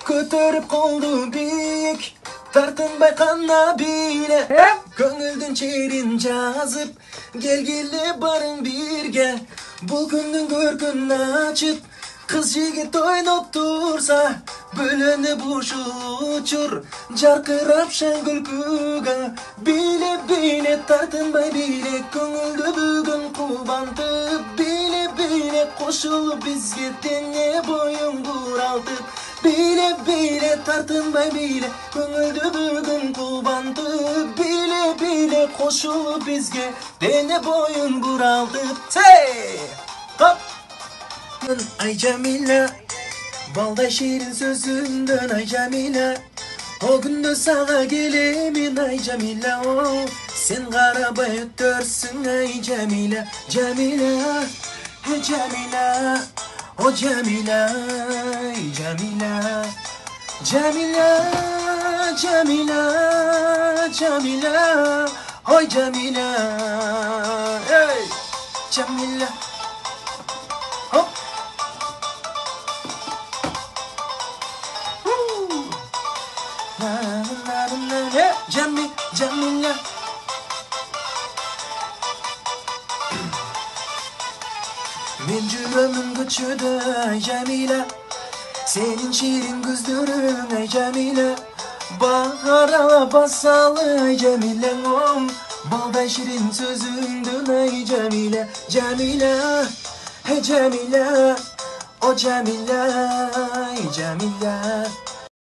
Көтөрүп колду бийик, тартынбай кана бийле. Көңүлдүн черин жазып, келгиле барың бирге. Бул күндүн көркүн ачып, кыз жигит ойноп турса, бөлөнүп ушул учур, жаркырап шаң күлкүгө. Бийле бийле тартынбай бийле, көңүлдү бүгүн кубантып. Бийле бийле кошулуп бизге дене боюң буралтып. Бийле бийле тартынбай бийле, көңүлдү бүгүн кубантып. Бийле бийле кошулуп бизге дене боюн буралтып. Хоп! Ай Jamila, балдай шерин сөзүндөн ай Jamila. О күндө сага келемин ай Jamila, о сен карабай өтөрсүң ай Jamila. Jamila, Jamila, о Jamila, Jamila. Jamila, Jamila, Jamila, ой Jamila. Hey, Jamila. Hop. Jamila. Men жүрөмүн көчөдө ай Jamila. Senin şirin gözlerin ай Jamila. Bahara basalı ай Jamila. Balday şirin sözündün ай Jamila. Jamila, hey Jamila, o Jamila, ай Jamila.